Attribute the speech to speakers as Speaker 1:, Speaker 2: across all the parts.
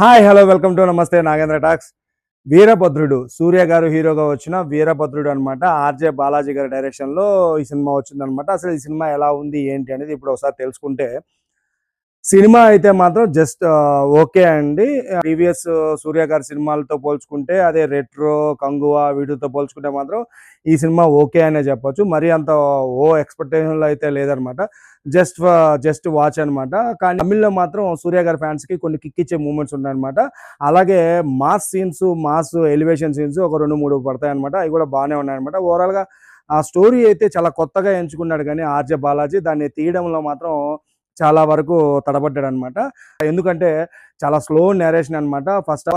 Speaker 1: Hi hello welcome to నమస్తే Nagendra talks. వీరభద్రుడు సూర్య గారు హీరోగా వచ్చిన వీరభద్రుడు అనమాట. ఆర్జే బాలాజీ గారి డైరెక్షన్లో ఈ సినిమా వచ్చిందనమాట. అసలు ఈ సినిమా ఎలా ఉంది ఏంటి అనేది ఇప్పుడు ఒకసారి తెలుసుకుంటే, సినిమా అయితే మాత్రం జస్ట్ ఓకే అండి. ప్రీవియస్ సూర్య గారి సినిమాలతో పోల్చుకుంటే, అదే రెట్రో, కంగువా వీటితో పోల్చుకుంటే మాత్రం ఈ సినిమా ఓకే అనే చెప్పొచ్చు. మరీ అంత ఎక్స్పెక్టేషన్లో అయితే లేదనమాట. జస్ట్ వాచ్ అనమాట. కానీ తమిళ్లో మాత్రం సూర్య గారి ఫ్యాన్స్కి కొన్ని కిక్ ఇచ్చే మూమెంట్స్ ఉన్నాయన్నమాట. అలాగే మాస్ ఎలివేషన్ సీన్స్ ఒక 2-3 పడతాయన్నమాట. అవి కూడా బాగానే ఉన్నాయన్నమాట. ఓవరాల్గా ఆ స్టోరీ అయితే చాలా కొత్తగా ఎంచుకున్నాడు, కానీ ఆర్జే బాలాజీ దాన్ని తీయడంలో మాత్రం చాలా వరకు తడబడ్డాడనమాట. ఎందుకంటే చాలా స్లో నేరేషన్ అనమాట. First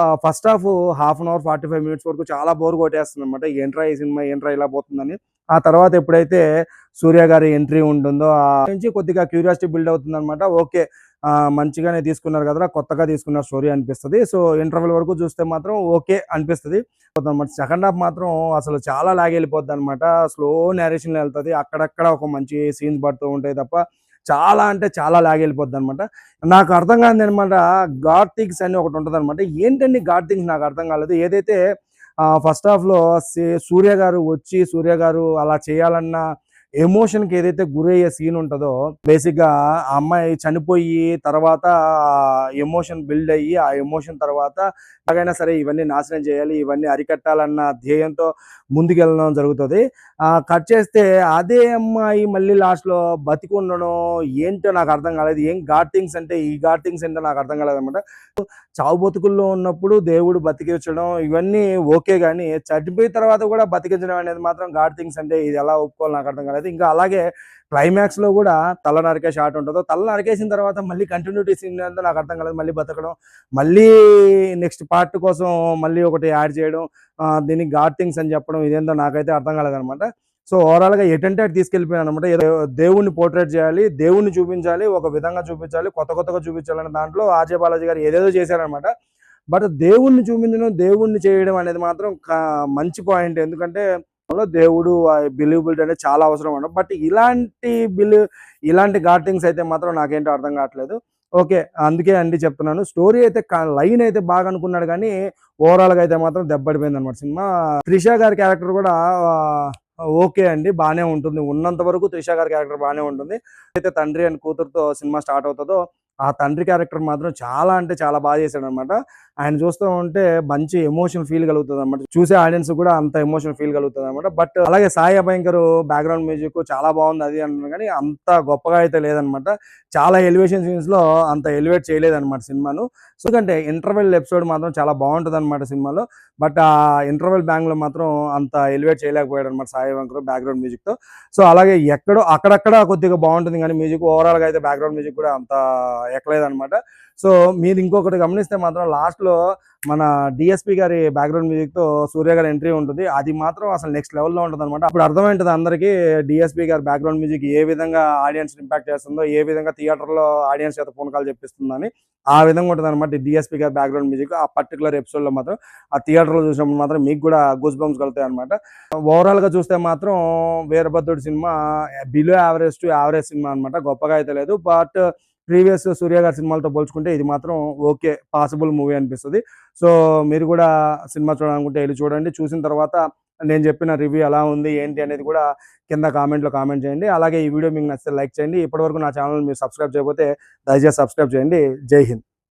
Speaker 1: half an hour 45 minutes వరకు చాలా బోర్ కొట్టేస్తుంది అనమాట. ఏంట్రా ఈ సినిమా, ఏంట్రా ఇలా పోతుందని. ఆ తర్వాత ఎప్పుడైతే సూర్య గారి ఎంట్రీ ఉంటుందో నుంచి కొద్దిగా క్యూరియాసిటీ బిల్డ్ అవుతుంది అనమాట. ఓకే, మంచిగానే తీసుకున్నారు కదరా, కొత్తగా తీసుకున్నారు స్టోరీ అనిపిస్తుంది. సో ఇంటర్వెల్ వరకు చూస్తే మాత్రం ఓకే అనిపిస్తుంది అనమాట. సెకండ్ హాఫ్ మాత్రం అసలు చాలా లాగ్ వెళ్ళిపోద్ది అనమాట. స్లో నేరేషన్ వెళ్తుంది, అక్కడక్కడ ఒక మంచి సీన్స్ పడుతూ ఉంటాయి తప్ప చాలా అంటే చాలా లాగ్ వెళ్ళిపోద్ది అనమాట. నాకు అర్థం కాదు అనమాట. గాడ్ థింగ్స్ అని ఒకటి ఉంటుంది అనమాట. ఏంటండి గాడ్ థింగ్స్, నాకు అర్థం కాలేదు. ఏదైతే ఫస్ట్ హాఫ్లో సూర్య గారు అలా చేయాలన్న ఎమోషన్కి ఏదైతే గురయ్యే సీన్ ఉంటుందో, బేసిక్గా ఆ అమ్మాయి చనిపోయి తర్వాత ఎమోషన్ బిల్డ్ అయ్యి, ఆ ఎమోషన్ తర్వాత ఎలాగైనా సరే ఇవన్నీ నాశనం చేయాలి, ఇవన్నీ అరికట్టాలన్న ధ్యేయంతో ముందుకెళ్ళడం జరుగుతుంది. కట్ చేస్తే అదే అమ్మాయి మళ్ళీ లాస్ట్లో బతికి ఉండడం ఏంటో నాకు అర్థం కాలేదు. ఏం గాడ్ థింగ్స్ అంటే, ఈ గాడ్ థింగ్స్ ఏంటో నాకు అర్థం కాలేదు అనమాట. చావు బతుకుల్లో ఉన్నప్పుడు దేవుడు బతికించడం ఇవన్నీ ఓకే, కానీ చనిపోయిన తర్వాత కూడా బతికించడం అనేది మాత్రం గాడ్ థింగ్స్ అంటే ఇది ఎలా ఒప్పుకోవాలి నాకు అర్థం కాలేదు. ఇంకా అలాగే క్లైమాక్స్లో కూడా తల నరికే షాట్ ఉంటుందో, తల నరికేసిన తర్వాత మళ్ళీ కంటిన్యూటీ సీన్ అంతా నాకు అర్థం కాలేదు. మళ్ళీ బతకడం, మళ్ళీ నెక్స్ట్ పార్ట్ కోసం మళ్ళీ ఒకటి యాడ్ చేయడం, దీనికి గాడ్ థింగ్స్ అని చెప్పడం, ఇదేందో నాకైతే అర్థం కాలేదనమాట. సో ఓవరాల్గా ఎటంటే అటు తీసుకెళ్ళిపోయాను అనమాట. దేవుణ్ణి పోర్ట్రేట్ చేయాలి, దేవుణ్ణి చూపించాలి, ఒక విధంగా చూపించాలి, కొత్తగా చూపించాలనే దాంట్లో ఆర్జే బాలాజీ గారు ఏదేదో చేశారనమాట. బట్ దేవుణ్ణి చూపించడం, దేవుణ్ణి చేయడం అనేది మాత్రం మంచి పాయింట్. ఎందుకంటే దేవుడు బిలీవబిలిటీ అనేది చాలా అవసరం అన్నమాట. బట్ ఇలాంటి గాడ్ థింగ్స్ అయితే మాత్రం నాకేంటో అర్థం కావట్లేదు. ఓకే, అందుకే అండి చెప్తున్నాను. స్టోరీ అయితే లైన్ అయితే బాగా అనుకున్నాడు, కానీ ఓవరాల్గా అయితే మాత్రం దెబ్బడిపోయింది అనమాట సినిమా. త్రిష గారి క్యారెక్టర్ కూడా ఓకే అండి, బాగానే ఉంటుంది. ఉన్నంత వరకు త్రిష గారి క్యారెక్టర్ బాగానే ఉంటుంది. అయితే తండ్రి అండ్ కూతురుతో సినిమా స్టార్ట్ అవుతుందో, ఆ తండ్రి క్యారెక్టర్ మాత్రం చాలా అంటే చాలా బాగా చేశాడు అనమాట. ఆయన చూస్తూ ఉంటే మంచి ఎమోషన్ ఫీల్ కలుగుతుంది అనమాట. చూసే ఆడియన్స్ కూడా అంత ఎమోషన్ ఫీల్ కలుగుతుంది అనమాట. బట్ అలాగే సాయి అభయంకర్ బ్యాక్గ్రౌండ్ మ్యూజిక్ చాలా బాగుంది అది అన్నారు, కానీ అంత గొప్పగా అయితే లేదనమాట. చాలా ఎలివేషన్ సీన్స్ లో అంత ఎలివేట్ చేయలేదన్నమాట సినిమాను. సో ఎందుకంటే ఇంటర్వెల్ ఎపిసోడ్ మాత్రం చాలా బాగుంటుంది అనమాట సినిమాలో. బట్ ఆ ఇంటర్వెల్ బ్యాంగ్ లో మాత్రం అంత ఎలివేట్ చేయలేకపోయాడు అనమాట సాయి అభయంకర్ బ్యాక్గ్రౌండ్ మ్యూజిక్ తో. సో అలాగే అక్కడక్కడ కొద్దిగా బాగుంటుంది, కానీ మ్యూజిక్ ఓవరాల్ గా అయితే బ్యాక్గ్రౌండ్ మ్యూజిక్ కూడా అంత ఎక్కలేదన్నమాట. సో మీరు ఇంకొకటి గమనిస్తే మాత్రం లాస్ట్ లో మన డిఎస్పి గారి బ్యాక్గ్రౌండ్ మ్యూజిక్ తో సూర్య గారి ఎంట్రీ ఉంటుంది. అది మాత్రం అసలు నెక్స్ట్ లెవెల్లో ఉంటుంది అనమాట. అప్పుడు అర్థమైంటుంది అందరికీ డిఎస్పి గారి బ్యాక్గ్రౌండ్ మ్యూజిక్ ఏ విధంగా ఆడియన్స్ ఇంపాక్ట్ చేస్తుందో, ఏ విధంగా థియేటర్ లో ఆడియన్స్ చేత పూనకాలు చెప్పిస్తుందని. ఆ విధంగా ఉంటుంది అనమాట డిఎస్పి గారి బ్యాక్గ్రౌండ్ మ్యూజిక్. ఆ పర్టికులర్ ఎపిసోడ్ లో మాత్రం ఆ థియేటర్ లో చూసినప్పుడు మాత్రం మీకు కూడా గూస్ బంప్స్ కలుగుతాయి అనమాట. ఓవరాల్ గా చూస్తే మాత్రం వీరభద్రుడు సినిమా బిలో యావరేజ్ టు యావరేజ్ సినిమా అనమాట. గొప్పగా అయితే లేదు, బట్ ప్రీవియస్ సూర్య గారి సినిమాలతో పోల్చుకుంటే ఇది మాత్రం ఓకే, పాసిబుల్ మూవీ అనిపిస్తుంది. సో మీరు కూడా సినిమా చూడాలనుకుంటే వెళ్ళి చూడండి. చూసిన తర్వాత నేను చెప్పిన రివ్యూ ఎలా ఉంది ఏంటి అనేది కూడా కింద కామెంట్లో కామెంట్ చేయండి. అలాగే ఈ వీడియో మీకు నచ్చితే లైక్ చేయండి. ఇప్పటివరకు నా ఛానల్ మీరు సబ్స్క్రైబ్ చేయకపోతే దయచేసి సబ్స్క్రైబ్ చేయండి. జై హింద్.